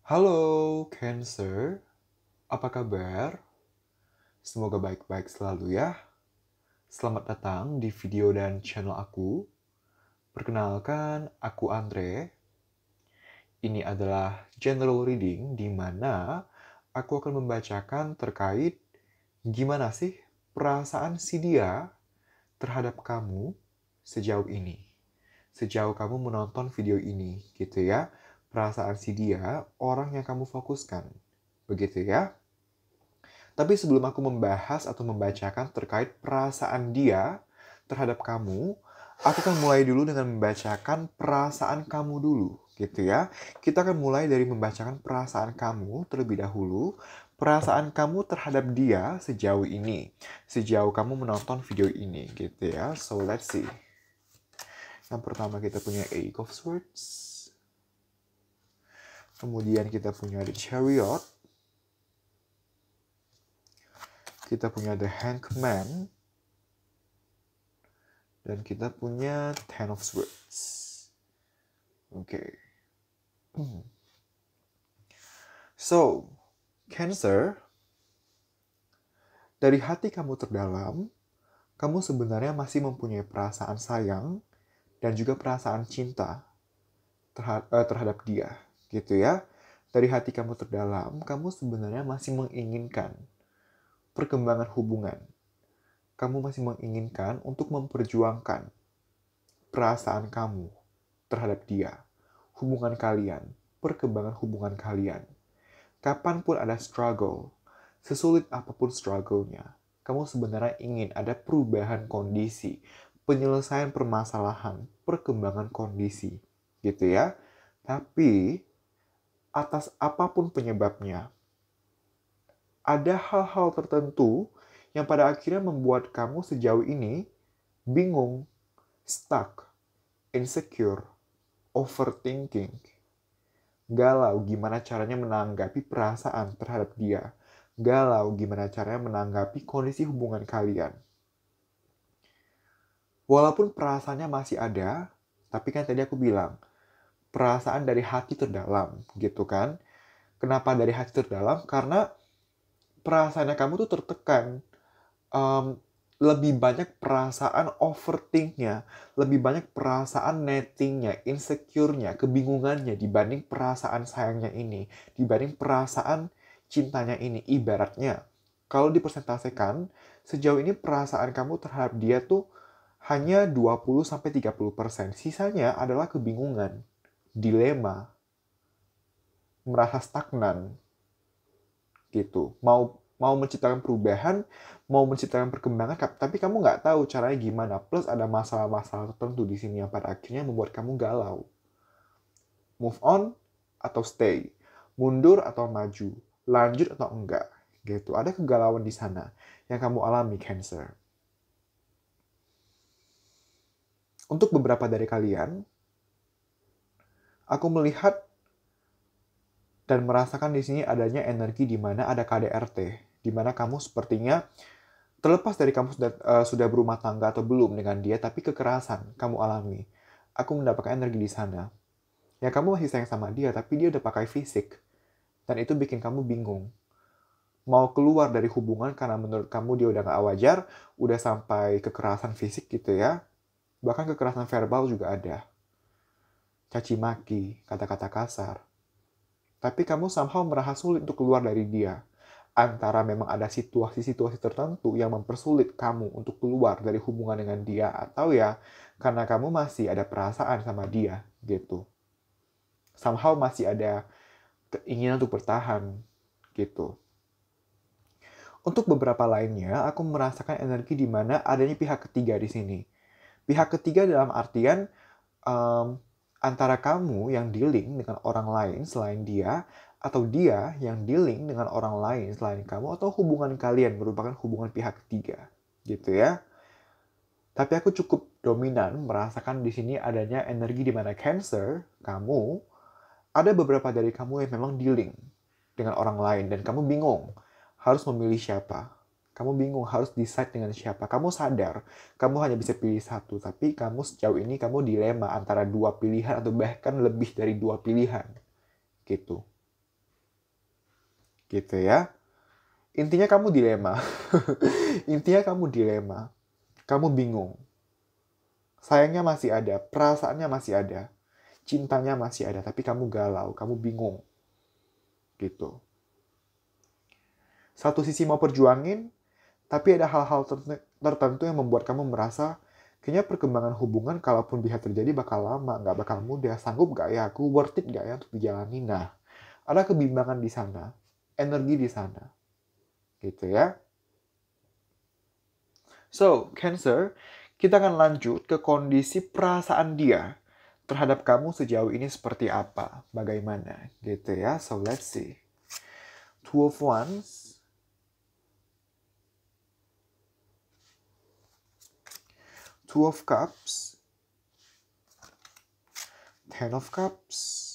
Halo Cancer, apa kabar? Semoga baik-baik selalu ya. Selamat datang di video dan channel aku. Perkenalkan, aku Andre. Ini adalah general reading di mana aku akan membacakan terkait gimana sih perasaan si dia terhadap kamu sejauh ini. Sejauh kamu menonton video ini, gitu ya. Perasaan si dia, orang yang kamu fokuskan. Begitu ya. Tapi sebelum aku membahas atau membacakan terkait perasaan dia terhadap kamu, aku akan mulai dulu dengan membacakan perasaan kamu dulu, gitu ya. Kita akan mulai dari membacakan perasaan kamu terlebih dahulu. Perasaan kamu terhadap dia sejauh ini, sejauh kamu menonton video ini, gitu ya. So let's see. Yang pertama kita punya Eight of Swords. Kemudian kita punya The Chariot. Kita punya The Hangman. Dan kita punya Ten of Swords. Oke. So, Cancer, dari hati kamu terdalam, kamu sebenarnya masih mempunyai perasaan sayang dan juga perasaan cinta terhadap dia, gitu ya. Dari hati kamu terdalam, kamu sebenarnya masih menginginkan perkembangan hubungan. Kamu masih menginginkan untuk memperjuangkan perasaan kamu terhadap dia, hubungan kalian, perkembangan hubungan kalian. Kapanpun ada struggle, sesulit apapun struggle-nya, kamu sebenarnya ingin ada perubahan kondisi, penyelesaian permasalahan, perkembangan kondisi, gitu ya. Tapi, atas apapun penyebabnya, ada hal-hal tertentu yang pada akhirnya membuat kamu sejauh ini bingung, stuck, insecure, overthinking, galau gimana caranya menanggapi perasaan terhadap dia, galau gimana caranya menanggapi kondisi hubungan kalian. Walaupun perasaannya masih ada, tapi kan tadi aku bilang, perasaan dari hati terdalam, gitu kan. Kenapa dari hati terdalam? Karena perasaannya kamu tuh tertekan. Lebih banyak perasaan overthinknya, lebih banyak perasaan nettingnya, insecure-nya, kebingungannya dibanding perasaan sayangnya ini, dibanding perasaan cintanya ini. Ibaratnya, kalau dipersentasekan, sejauh ini perasaan kamu terhadap dia tuh hanya 20-30%. Sisanya adalah kebingungan, dilema, merasa stagnan, gitu. Mau menciptakan perubahan, mau menciptakan perkembangan, tapi kamu nggak tahu caranya gimana. Plus ada masalah-masalah tertentu di sini yang pada akhirnya membuat kamu galau. Move on atau stay, mundur atau maju, lanjut atau enggak, gitu. Ada kegalauan di sana yang kamu alami, Cancer. Untuk beberapa dari kalian, aku melihat dan merasakan di sini adanya energi di mana ada KDRT, di mana kamu sepertinya terlepas dari kamu sudah berumah tangga atau belum dengan dia, tapi kekerasan kamu alami. Aku mendapatkan energi di sana. Ya kamu masih sayang sama dia, tapi dia udah pakai fisik. Dan itu bikin kamu bingung. Mau keluar dari hubungan karena menurut kamu dia udah gak wajar, udah sampai kekerasan fisik gitu ya. Bahkan kekerasan verbal juga ada. Caci maki, kata-kata kasar. Tapi kamu somehow merasa sulit untuk keluar dari dia. Antara memang ada situasi-situasi tertentu yang mempersulit kamu untuk keluar dari hubungan dengan dia, atau ya karena kamu masih ada perasaan sama dia, gitu. Somehow masih ada keinginan untuk bertahan, gitu. Untuk beberapa lainnya, aku merasakan energi di mana adanya pihak ketiga di sini. Pihak ketiga dalam artian antara kamu yang dealing dengan orang lain selain dia, atau dia yang dealing dengan orang lain selain kamu, atau hubungan kalian merupakan hubungan pihak ketiga, gitu ya. Tapi aku cukup dominan merasakan di sini adanya energi di mana Cancer, kamu, ada beberapa dari kamu yang memang dealing dengan orang lain dan kamu bingung harus memilih siapa. Kamu bingung harus decide dengan siapa. Kamu sadar, kamu hanya bisa pilih satu, tapi kamu sejauh ini kamu dilema antara dua pilihan atau bahkan lebih dari dua pilihan. Gitu. gitu ya. Intinya kamu dilema. Intinya kamu dilema. Kamu bingung. Sayangnya masih ada, perasaannya masih ada, cintanya masih ada, tapi kamu galau, kamu bingung. Gitu. Satu sisi mau perjuangin, tapi ada hal-hal tertentu yang membuat kamu merasa kayaknya perkembangan hubungan kalaupun bisa terjadi bakal lama, nggak bakal mudah. Sanggup nggak ya aku, worth it nggak ya untuk dijalani? Nah, ada kebimbangan di sana, energi di sana. Gitu ya. So, Cancer, kita akan lanjut ke kondisi perasaan dia terhadap kamu sejauh ini seperti apa, bagaimana, gitu ya. So, let's see. Two of Wands, Two of Cups, Ten of Cups,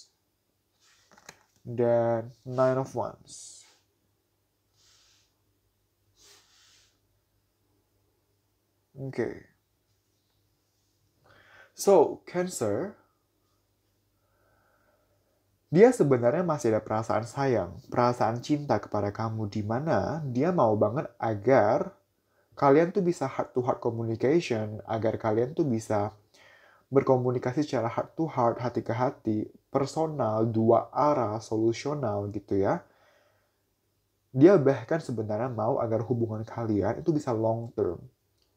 dan Nine of Wands. Oke. So, Cancer, dia sebenarnya masih ada perasaan sayang, perasaan cinta kepada kamu, di mana dia mau banget agar kalian tuh bisa heart to heart communication, agar kalian tuh bisa berkomunikasi secara heart to heart, hati ke hati, personal, dua arah, solusional gitu ya. Dia bahkan sebenarnya mau agar hubungan kalian itu bisa long term.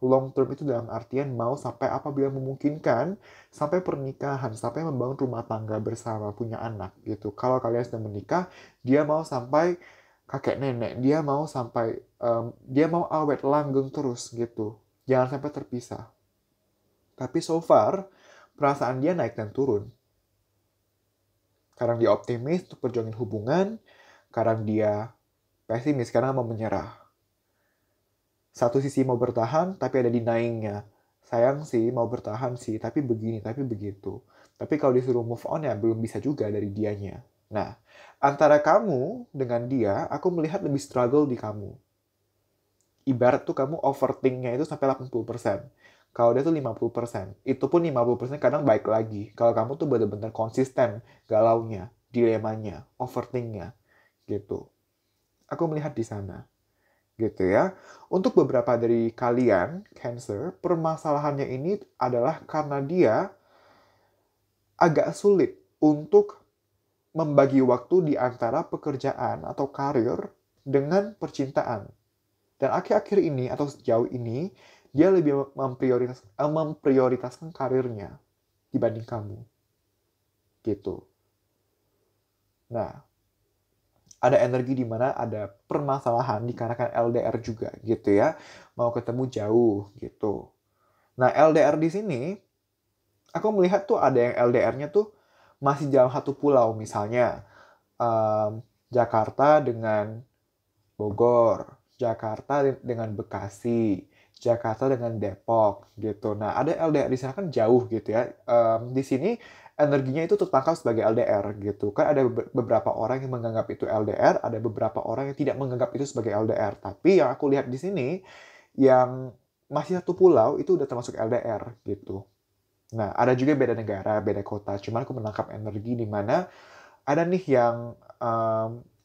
Long term itu dalam artian mau sampai apabila memungkinkan, sampai pernikahan, sampai membangun rumah tangga bersama, punya anak gitu. Kalau kalian sudah menikah, dia mau sampai kakek nenek, dia mau sampai, dia mau awet langgeng terus gitu. Jangan sampai terpisah. Tapi so far, perasaan dia naik dan turun. Kadang dia optimis untuk perjuangin hubungan, kadang dia pesimis karena mau menyerah. Satu sisi mau bertahan, tapi ada denying-nya. Sayang sih, mau bertahan sih, tapi begini, tapi begitu. Tapi kalau disuruh move on ya belum bisa juga dari dianya. Nah, antara kamu dengan dia, aku melihat lebih struggle di kamu. Ibarat tuh kamu overthink-nya itu sampai 80%. Kalau dia tuh 50%. Itu pun 50% kadang baik lagi. Kalau kamu tuh benar-benar konsisten galaunya, dilemanya, overthink-nya. Gitu. Aku melihat di sana. Gitu ya. Untuk beberapa dari kalian, Cancer, permasalahannya ini adalah karena dia agak sulit untuk membagi waktu di antara pekerjaan atau karir dengan percintaan. Dan akhir-akhir ini atau sejauh ini, dia lebih memprioritaskan karirnya dibanding kamu. Gitu. Nah, ada energi di mana ada permasalahan dikarenakan LDR juga gitu ya. Mau ketemu jauh gitu. Nah, LDR di sini aku melihat tuh ada yang LDR-nya tuh masih dalam satu pulau, misalnya Jakarta dengan Bogor, Jakarta dengan Bekasi, Jakarta dengan Depok gitu. Nah, ada LDR di sana kan jauh gitu ya. Di sini energinya itu tertangkap sebagai LDR gitu. Kan ada beberapa orang yang menganggap itu LDR, ada beberapa orang yang tidak menganggap itu sebagai LDR. Tapi yang aku lihat di sini, yang masih satu pulau itu udah termasuk LDR gitu. Nah, ada juga beda negara, beda kota. Cuman aku menangkap energi di mana ada nih yang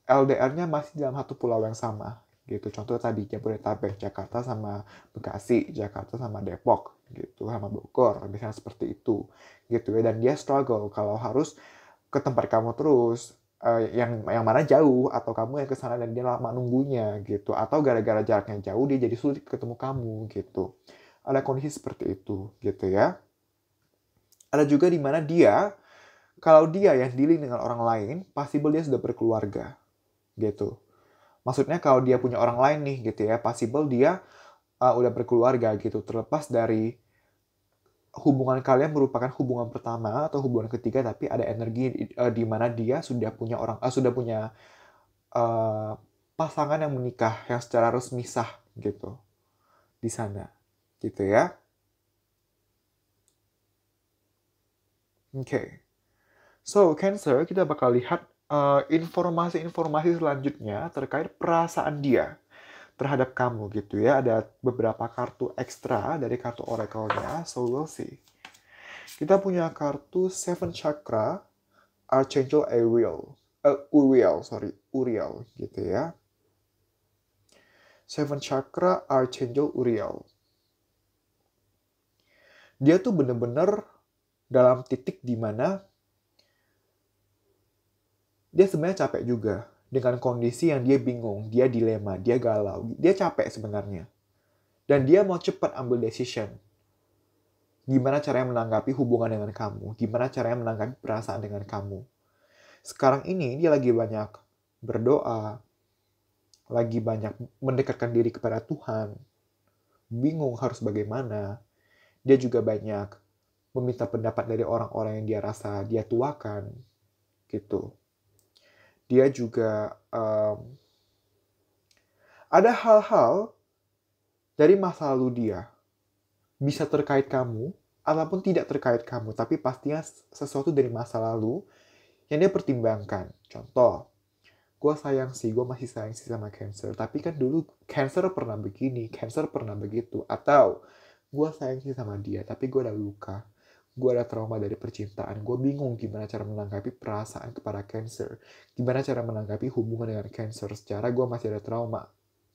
LDR-nya masih dalam satu pulau yang sama gitu. Contoh tadi Jabodetabek, Jakarta sama Bekasi, Jakarta sama Depok gitu, sama Bogor, misalnya seperti itu gitu ya. Dan dia struggle kalau harus ke tempat kamu terus, yang mana jauh, atau kamu yang ke sana dan dia lama nunggunya gitu, atau gara-gara jaraknya jauh dia jadi sulit ketemu kamu gitu. Ada kondisi seperti itu gitu ya. Ada juga di mana dia, kalau dia yang dealing dengan orang lain, possible dia sudah berkeluarga gitu. Maksudnya kalau dia punya orang lain nih gitu ya, possible dia udah berkeluarga gitu. Terlepas dari hubungan kalian merupakan hubungan pertama atau hubungan ketiga, tapi ada energi di mana dia sudah punya sudah punya uh, pasangan yang menikah yang secara resmi sah gitu di sana, gitu ya. Oke. Okay. So, Cancer, kita bakal lihat informasi-informasi selanjutnya terkait perasaan dia terhadap kamu gitu ya. Ada beberapa kartu ekstra dari kartu oracle-nya, so we'll see. Kita punya kartu Seven Chakra, Archangel Ariel. Uriel gitu ya. Seven Chakra Archangel Uriel. Dia tuh bener-bener dalam titik dimana dia sebenarnya capek juga dengan kondisi yang dia bingung, dia dilema, dia galau, dia capek sebenarnya. Dan dia mau cepat ambil decision. Gimana caranya menanggapi hubungan dengan kamu, gimana caranya menanggapi perasaan dengan kamu. Sekarang ini dia lagi banyak berdoa, lagi banyak mendekatkan diri kepada Tuhan, bingung harus bagaimana. Dia juga banyak meminta pendapat dari orang-orang yang dia rasa dia tuakan, gitu. Dia juga ada hal-hal dari masa lalu dia, bisa terkait kamu, ataupun tidak terkait kamu, tapi pastinya sesuatu dari masa lalu yang dia pertimbangkan. Contoh, gue masih sayang sih sama Cancer, tapi kan dulu Cancer pernah begini, Cancer pernah begitu. Atau, gue sayang sih sama dia, tapi gue ada luka. Gue ada trauma dari percintaan. Gue bingung gimana cara menanggapi perasaan kepada Cancer. Gimana cara menanggapi hubungan dengan Cancer. Secara gue masih ada trauma.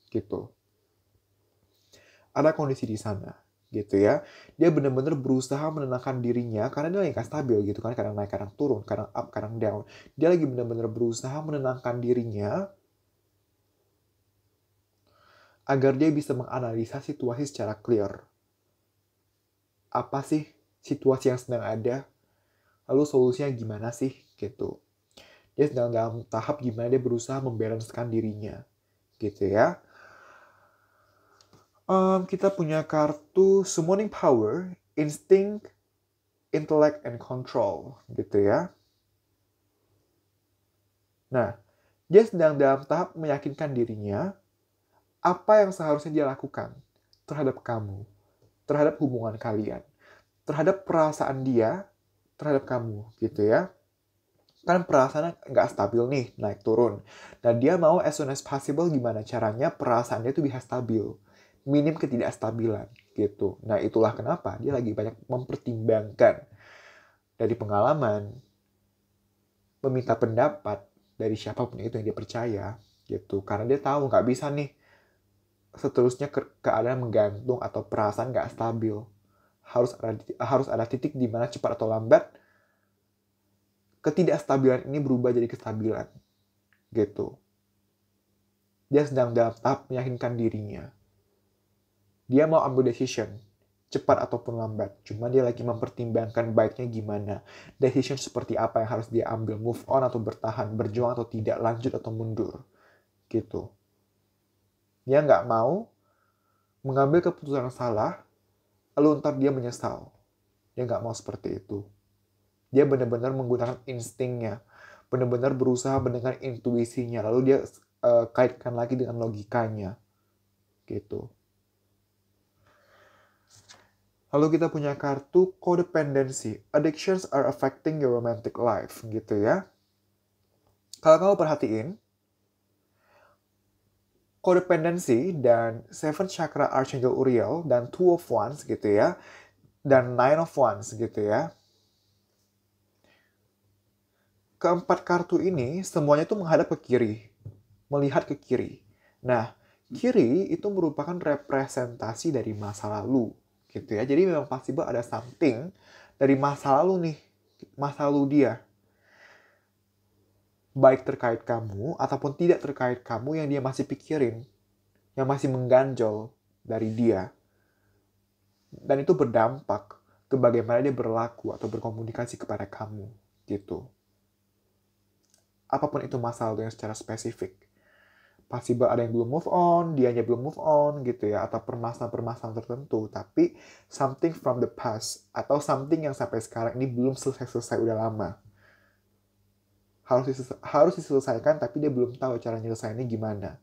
Gitu. Ada kondisi di sana. Gitu ya. Dia benar-benar berusaha menenangkan dirinya karena dia lagi gak stabil gitu kan. Kadang naik, kadang turun. Kadang up, kadang down. Dia lagi benar-benar berusaha menenangkan dirinya agar dia bisa menganalisa situasi secara clear. Apa sih situasi yang sedang ada? Lalu solusinya gimana sih? Gitu. Dia sedang dalam tahap gimana dia berusaha membalancekan dirinya. Gitu ya. Kita punya kartu Summoning Power, Instinct, Intellect, and Control. Gitu ya. Nah, dia sedang dalam tahap meyakinkan dirinya apa yang seharusnya dia lakukan terhadap kamu, terhadap hubungan kalian, terhadap perasaan dia terhadap kamu, gitu ya. Kan perasaannya nggak stabil nih, naik turun. Dan dia mau as soon as possible gimana caranya perasaannya itu bisa stabil. Minim ketidakstabilan, gitu. Nah, itulah kenapa dia lagi banyak mempertimbangkan dari pengalaman, meminta pendapat dari siapapun itu yang dia percaya, gitu. Karena dia tahu nggak bisa nih seterusnya keadaan menggantung atau perasaan nggak stabil. Harus ada titik di mana cepat atau lambat ketidakstabilan ini berubah jadi kestabilan. Gitu. Dia sedang dalam tahap meyakinkan dirinya. Dia mau ambil decision, cepat ataupun lambat. Cuma dia lagi mempertimbangkan baiknya gimana. Decision seperti apa yang harus dia ambil, move on atau bertahan, berjuang atau tidak, lanjut atau mundur. Gitu. Dia nggak mau mengambil keputusan yang salah, lalu ntar dia menyesal. Dia nggak mau seperti itu. Dia benar-benar menggunakan instingnya, benar-benar berusaha mendengar intuisinya, lalu dia kaitkan lagi dengan logikanya, gitu. Lalu kita punya kartu codependency. Addictions are affecting your romantic life, gitu ya. Kalau kamu perhatiin, codependency dan Seven Chakra Archangel Uriel dan Two of Wands, gitu ya, dan Nine of Wands, gitu ya. Keempat kartu ini semuanya tuh menghadap ke kiri, melihat ke kiri. Nah, kiri itu merupakan representasi dari masa lalu, gitu ya. Jadi memang pasti ada something dari masa lalu nih, masa lalu dia. Baik terkait kamu ataupun tidak terkait kamu yang dia masih pikirin, yang masih mengganjol dari dia. Dan itu berdampak ke bagaimana dia berlaku atau berkomunikasi kepada kamu, gitu. Apapun itu masalah yang secara spesifik. Pasti ada yang belum move on, dianya belum move on gitu ya, atau permasalahan-permasalahan tertentu, tapi something from the past, atau something yang sampai sekarang ini belum selesai-selesai, udah lama. Harus diselesaikan, tapi dia belum tahu cara nyelesainnya gimana.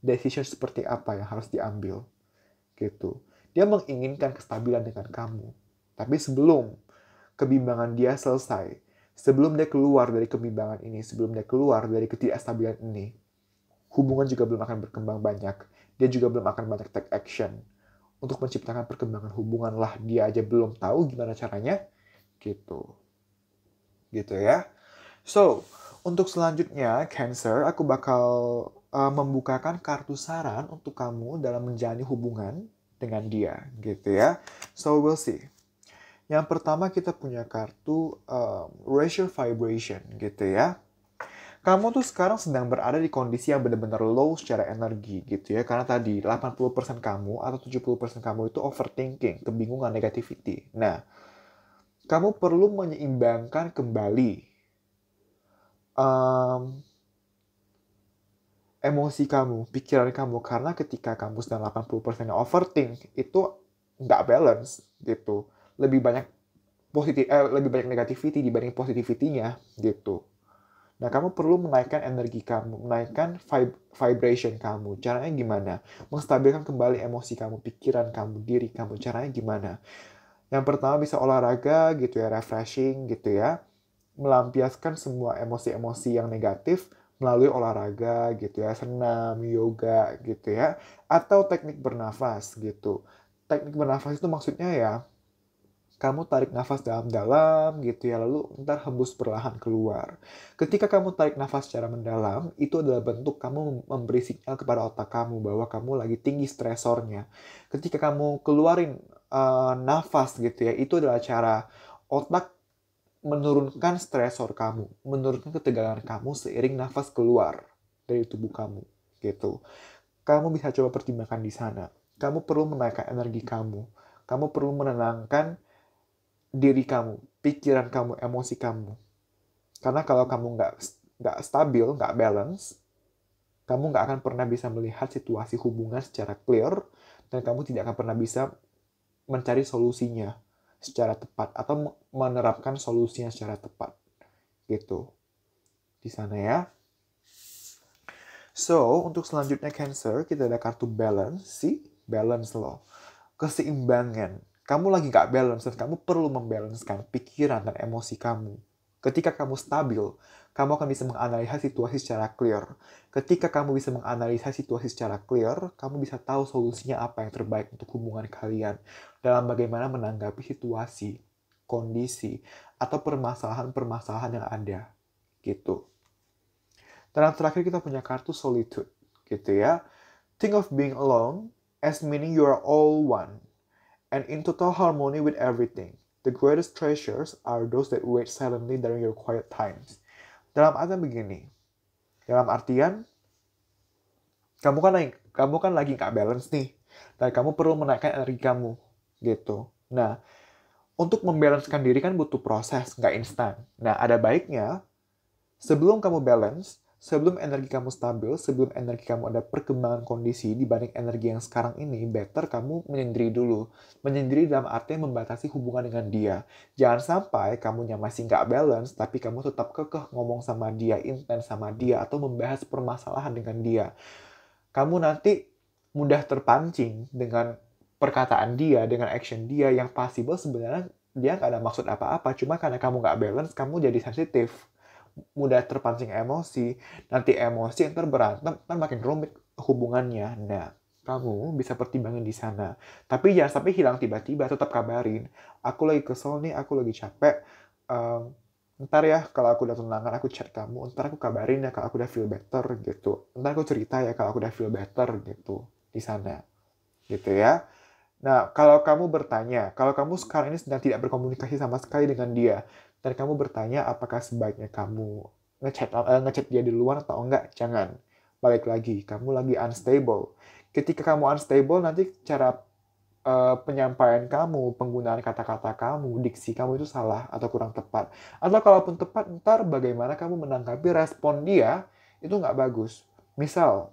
Decision seperti apa yang harus diambil. Gitu. Dia menginginkan kestabilan dengan kamu. Tapi sebelum kebimbangan dia selesai, sebelum dia keluar dari kebimbangan ini, sebelum dia keluar dari ketidakstabilan ini, hubungan juga belum akan berkembang banyak. Dia juga belum akan banyak take action. Untuk menciptakan perkembangan hubungan lah, dia aja belum tahu gimana caranya. Gitu. Gitu ya. So, Untuk selanjutnya, Cancer, aku bakal membukakan kartu saran untuk kamu dalam menjalani hubungan dengan dia, gitu ya. So, we'll see. Yang pertama kita punya kartu raise your vibration, gitu ya. Kamu tuh sekarang sedang berada di kondisi yang benar-benar low secara energi, gitu ya. Karena tadi 80% kamu atau 70% kamu itu overthinking, kebingungan, negativity. Nah, kamu perlu menyeimbangkan kembali um, emosi kamu, pikiran kamu. Karena ketika kamu sedang 80% overthink, itu nggak balance gitu. Lebih banyak lebih banyak negativity dibanding positivity-nya gitu. Nah, kamu perlu menaikkan energi kamu, menaikkan vibration kamu. Caranya gimana? Menstabilkan kembali emosi kamu, pikiran kamu, diri kamu. Caranya gimana? Yang pertama bisa olahraga gitu ya, refreshing gitu ya. Melampiaskan semua emosi-emosi yang negatif melalui olahraga gitu ya, senam, yoga gitu ya, atau teknik bernafas gitu. Teknik bernafas itu maksudnya ya, kamu tarik nafas dalam-dalam gitu ya, lalu ntar hembus perlahan keluar. Ketika kamu tarik nafas secara mendalam, itu adalah bentuk kamu memberi sinyal kepada otak kamu bahwa kamu lagi tinggi stresornya. Ketika kamu keluarin nafas gitu ya, itu adalah cara otak menurunkan stresor kamu, menurunkan ketegangan kamu seiring nafas keluar dari tubuh kamu gitu. Kamu bisa coba pertimbangkan di sana. Kamu perlu menaikkan energi kamu. Kamu perlu menenangkan diri kamu, pikiran kamu, emosi kamu. Karena kalau kamu nggak stabil, nggak balance, kamu nggak akan pernah bisa melihat situasi hubungan secara clear, dan kamu tidak akan pernah bisa mencari solusinya secara tepat atau menerapkan solusinya secara tepat. Gitu. Di sana ya. So, untuk selanjutnya Cancer, kita ada kartu balance. See? Balance loh. Keseimbangan. Kamu lagi nggak balance dan kamu perlu membalancekan pikiran dan emosi kamu. Ketika kamu stabil, kamu akan bisa menganalisa situasi secara clear. Ketika kamu bisa menganalisa situasi secara clear, kamu bisa tahu solusinya apa yang terbaik untuk hubungan kalian dalam bagaimana menanggapi situasi, kondisi, atau permasalahan-permasalahan yang ada. Gitu. Dan yang terakhir kita punya kartu solitude. Gitu ya. Think of being alone as meaning you are all one and in total harmony with everything. The greatest treasures are those that wait silently during your quiet times. Dalam artian begini, dalam artian kamu kan lagi nggak balance nih, dan kamu perlu menaikkan energi kamu, gitu. Nah, untuk membalancekan diri kan butuh proses, nggak instan. Nah, ada baiknya sebelum kamu balance, sebelum energi kamu stabil, sebelum energi kamu ada perkembangan kondisi dibanding energi yang sekarang ini, better kamu menyendiri dulu. Menyendiri dalam artinya membatasi hubungan dengan dia. Jangan sampai kamunya masih nggak balance, tapi kamu tetap kekeh ngomong sama dia, intens sama dia, atau membahas permasalahan dengan dia. Kamu nanti mudah terpancing dengan perkataan dia, dengan action dia yang possible sebenarnya dia nggak ada maksud apa-apa. Cuma karena kamu nggak balance, kamu jadi sensitif, mudah terpancing emosi, nanti emosi ntar berantem, kan makin rumit hubungannya. Nah, kamu bisa pertimbangin di sana. Tapi jangan sampai hilang tiba-tiba, tetap kabarin. Aku lagi kesel nih, aku lagi capek. Ntar ya, kalau aku udah tenangan, aku chat kamu. Ntar aku kabarin ya kalau aku udah feel better gitu. Ntar aku cerita ya kalau aku udah feel better gitu. Di sana. Gitu ya. Nah, kalau kamu bertanya, kalau kamu sekarang ini sedang tidak berkomunikasi sama sekali dengan dia, dan kamu bertanya apakah sebaiknya kamu ngechat dia di luar atau enggak, jangan. Balik lagi, kamu lagi unstable. Ketika kamu unstable, nanti cara penyampaian kamu, penggunaan kata-kata kamu, diksi kamu itu salah atau kurang tepat. Atau kalaupun tepat, ntar bagaimana kamu menanggapi respon dia, itu nggak bagus. Misal,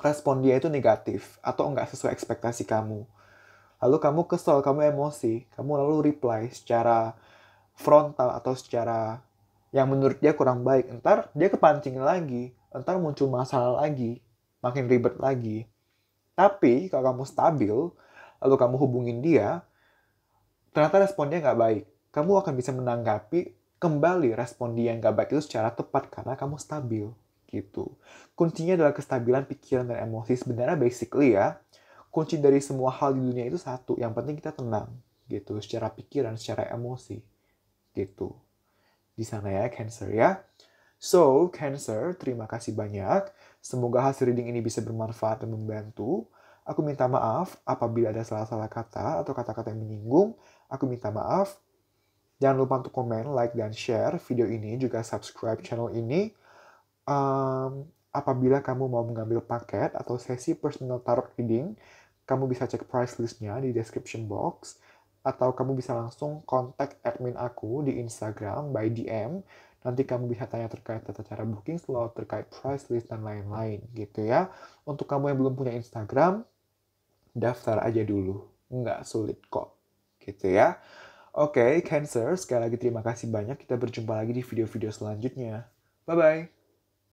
respon dia itu negatif atau nggak sesuai ekspektasi kamu. Lalu kamu kesel, kamu emosi, kamu lalu reply secara frontal atau secara yang menurut dia kurang baik. Ntar dia kepancing lagi, ntar muncul masalah lagi, makin ribet lagi. Tapi kalau kamu stabil, lalu kamu hubungin dia, ternyata respon dia nggak baik. Kamu akan bisa menanggapi kembali respon dia yang nggak baik itu secara tepat karena kamu stabil. Gitu. Kuncinya adalah kestabilan pikiran dan emosi. Sebenarnya basically ya, kunci dari semua hal di dunia itu satu. Yang penting kita tenang. Gitu. Secara pikiran, secara emosi. Gitu. Di sana ya, Cancer ya. So, Cancer, terima kasih banyak. Semoga hasil reading ini bisa bermanfaat dan membantu. Aku minta maaf apabila ada salah-salah kata atau kata-kata yang menyinggung. Aku minta maaf. Jangan lupa untuk komen, like, dan share video ini, juga subscribe channel ini. Apabila kamu mau mengambil paket atau sesi personal tarot reading, kamu bisa cek price listnya di description box, atau kamu bisa langsung kontak admin aku di Instagram by DM. Nanti kamu bisa tanya terkait tata cara booking slot, terkait price list, dan lain-lain gitu ya. Untuk kamu yang belum punya Instagram, daftar aja dulu. Nggak sulit kok. Gitu ya. Oke, Cancer, sekali lagi terima kasih banyak. Kita berjumpa lagi di video-video selanjutnya. Bye-bye.